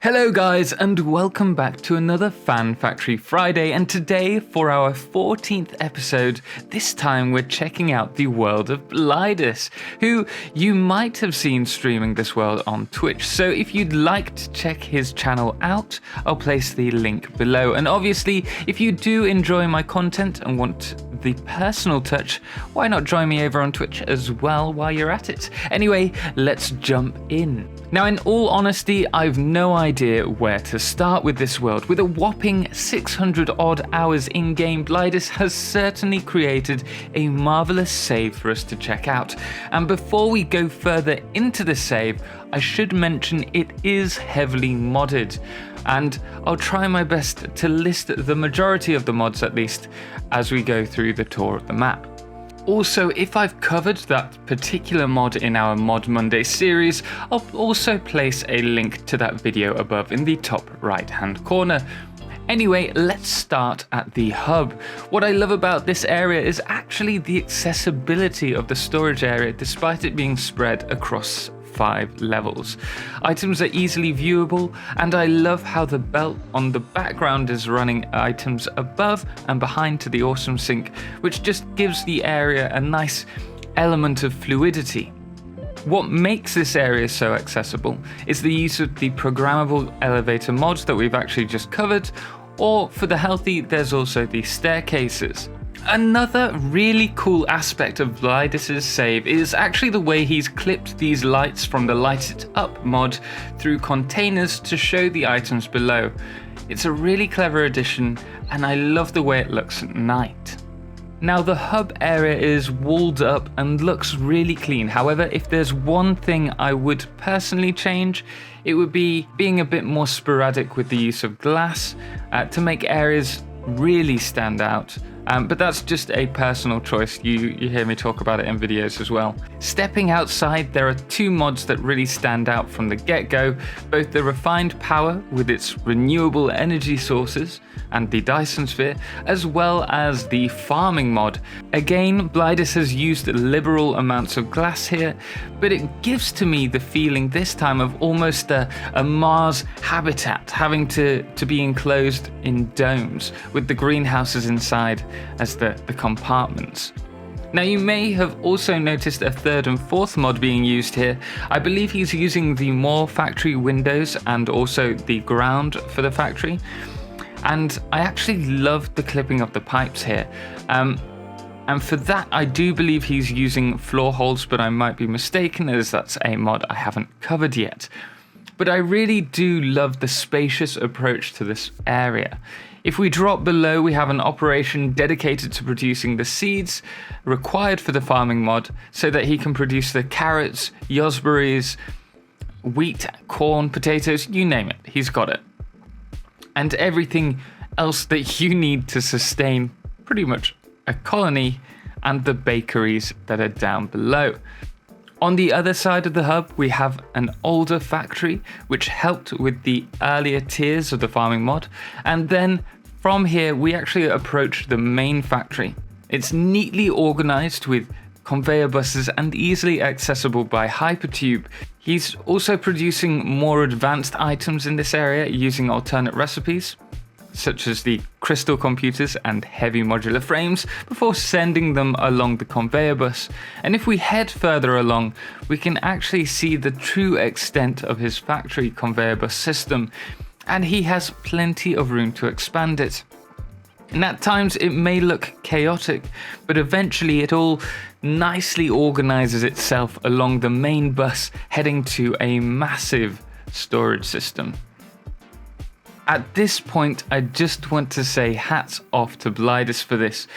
Hello guys, and welcome back to another Fan Factory Friday, and today for our 14th episode, this time we're checking out the world of Blidis, who you might have seen streaming this world on Twitch. So if you'd like to check his channel out, I'll place the link below. And obviously, if you do enjoy my content and want the personal touch, why not join me over on Twitch as well while you're at it? Anyway, let's jump in. Now, in all honesty, I've no idea where to start with this world. With a whopping 600 odd hours in-game, Blidis has certainly created a marvelous save for us to check out. And before we go further into the save, I should mention it is heavily modded. And I'll try my best to list the majority of the mods at least as we go through the tour of the map. Also, if I've covered that particular mod in our Mod Monday series, I'll also place a link to that video above in the top right hand corner. Anyway, let's start at the hub. What I love about this area is actually the accessibility of the storage area despite it being spread across 5 levels. Items are easily viewable, and I love how the belt on the background is running items above and behind to the awesome sink, which just gives the area a nice element of fluidity. What makes this area so accessible is the use of the programmable elevator mods that we've actually just covered, or for the healthy, there's also the staircases. Another really cool aspect of Blidis' save is actually the way he's clipped these lights from the Light It Up mod through containers to show the items below. It's a really clever addition, and I love the way it looks at night. Now, the hub area is walled up and looks really clean. However, if there's one thing I would personally change, it would be being a bit more sporadic with the use of glass to make areas really stand out. But that's just a personal choice. You hear me talk about it in videos as well. Stepping outside, there are 2 mods that really stand out from the get-go, both the Refined Power with its renewable energy sources and the Dyson Sphere, as well as the Farming mod. Again, Blidis has used liberal amounts of glass here, but it gives to me the feeling this time of almost a Mars habitat, having to be enclosed in domes with the greenhouses inside as the compartments. Now, you may have also noticed a 3rd and 4th mod being used here. I believe he's using the more factory windows and also the ground for the factory. And I actually love the clipping of the pipes here. And for that, I do believe he's using floor holes, but I might be mistaken as that's a mod I haven't covered yet. But I really do love the spacious approach to this area. If we drop below, we have an operation dedicated to producing the seeds required for the farming mod so that he can produce the carrots, yosberries, wheat, corn, potatoes, you name it, he's got it. And everything else that you need to sustain pretty much a colony and the bakeries that are down below. On the other side of the hub, we have an older factory, which helped with the earlier tiers of the farming mod. And then from here, we actually approach the main factory. It's neatly organized with conveyor buses and easily accessible by Hypertube. He's also producing more advanced items in this area using alternate recipes, such as the crystal computers and heavy modular frames, before sending them along the conveyor bus. And if we head further along, we can actually see the true extent of his factory conveyor bus system, and he has plenty of room to expand it. And at times it may look chaotic, but eventually it all nicely organizes itself along the main bus heading to a massive storage system. At this point, I just want to say hats off to Blidis for this.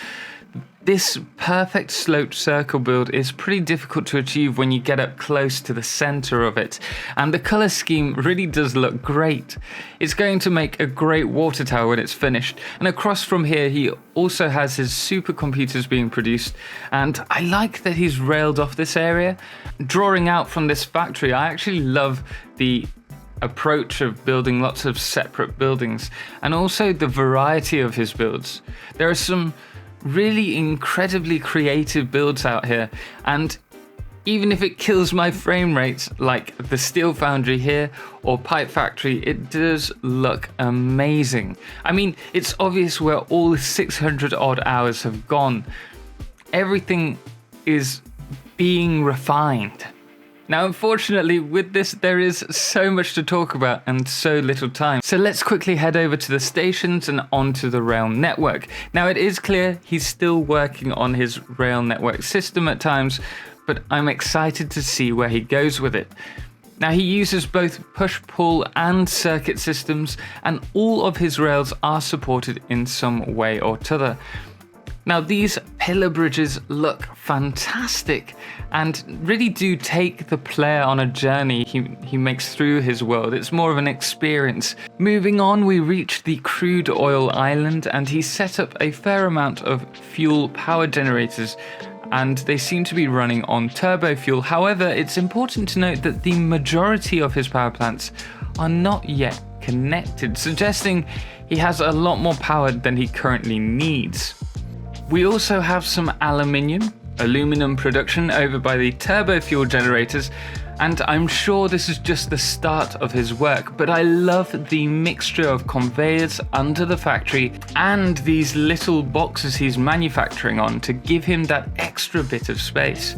This perfect sloped circle build is pretty difficult to achieve when you get up close to the center of it, and the color scheme really does look great. It's going to make a great water tower when it's finished, and across from here he also has his supercomputers being produced, and I like that he's railed off this area. Drawing out from this factory, I actually love the approach of building lots of separate buildings, and also the variety of his builds. There are some really incredibly creative builds out here, and Even if it kills my frame rates like the Steel Foundry here or Pipe Factory, it does look amazing. I mean, it's obvious where all 600 odd hours have gone. Everything is being refined. Now, unfortunately, with this, there is so much to talk about and so little time. So let's quickly head over to the stations and onto the rail network. Now, it is clear he's still working on his rail network system at times, but I'm excited to see where he goes with it. Now, he uses both push-pull and circuit systems, and all of his rails are supported in some way or t'other. Now, these pillar bridges look fantastic and really do take the player on a journey he makes through his world. It's more of an experience. Moving on, we reach the crude oil island, and he set up a fair amount of fuel power generators, and they seem to be running on turbo fuel. However, it's important to note that the majority of his power plants are not yet connected, suggesting he has a lot more power than he currently needs. We also have some aluminum production over by the turbo fuel generators, and I'm sure this is just the start of his work, but I love the mixture of conveyors under the factory and these little boxes he's manufacturing on to give him that extra bit of space.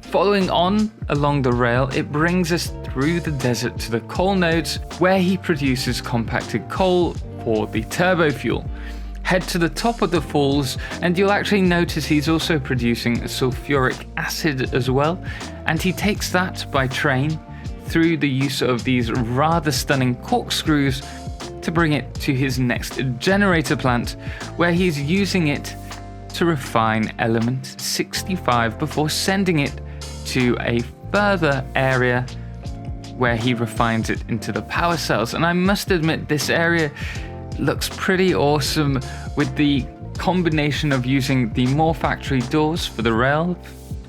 Following on along the rail, it brings us through the desert to the coal nodes, where he produces compacted coal for the turbo fuel. Head to the top of the falls and you'll actually notice he's also producing sulfuric acid as well, and he takes that by train through the use of these rather stunning corkscrews to bring it to his next generator plant, where he's using it to refine element 65 before sending it to a further area where he refines it into the power cells. And I must admit, this area looks pretty awesome with the combination of using the more factory doors for the rail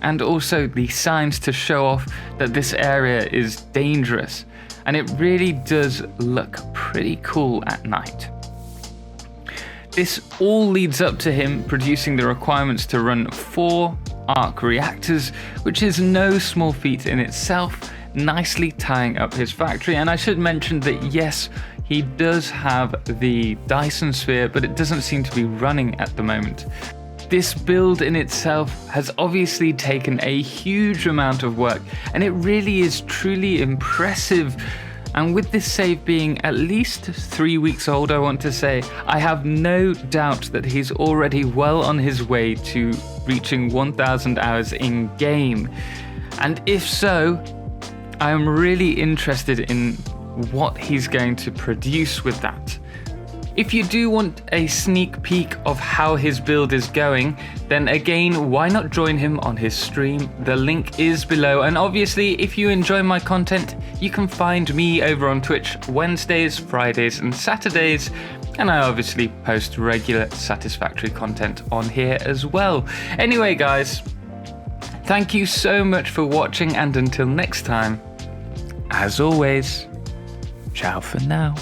and also the signs to show off that this area is dangerous, and it really does look pretty cool at night. This all leads up to him producing the requirements to run 4 arc reactors, which is no small feat in itself, nicely tying up his factory. And I should mention that yes, he does have the Dyson sphere, but it doesn't seem to be running at the moment. This build in itself has obviously taken a huge amount of work, and it really is truly impressive. And with this save being at least 3 weeks old, I want to say, I have no doubt that he's already well on his way to reaching 1,000 hours in game. And if so, I am really interested in what he's going to produce with that. If you do want a sneak peek of how his build is going, then again, why not join him on his stream? The link is below. And obviously, if you enjoy my content, you can find me over on Twitch Wednesdays, Fridays, and Saturdays. And I obviously post regular Satisfactory content on here as well. Anyway, guys, thank you so much for watching, and until next time, as always, ciao for now.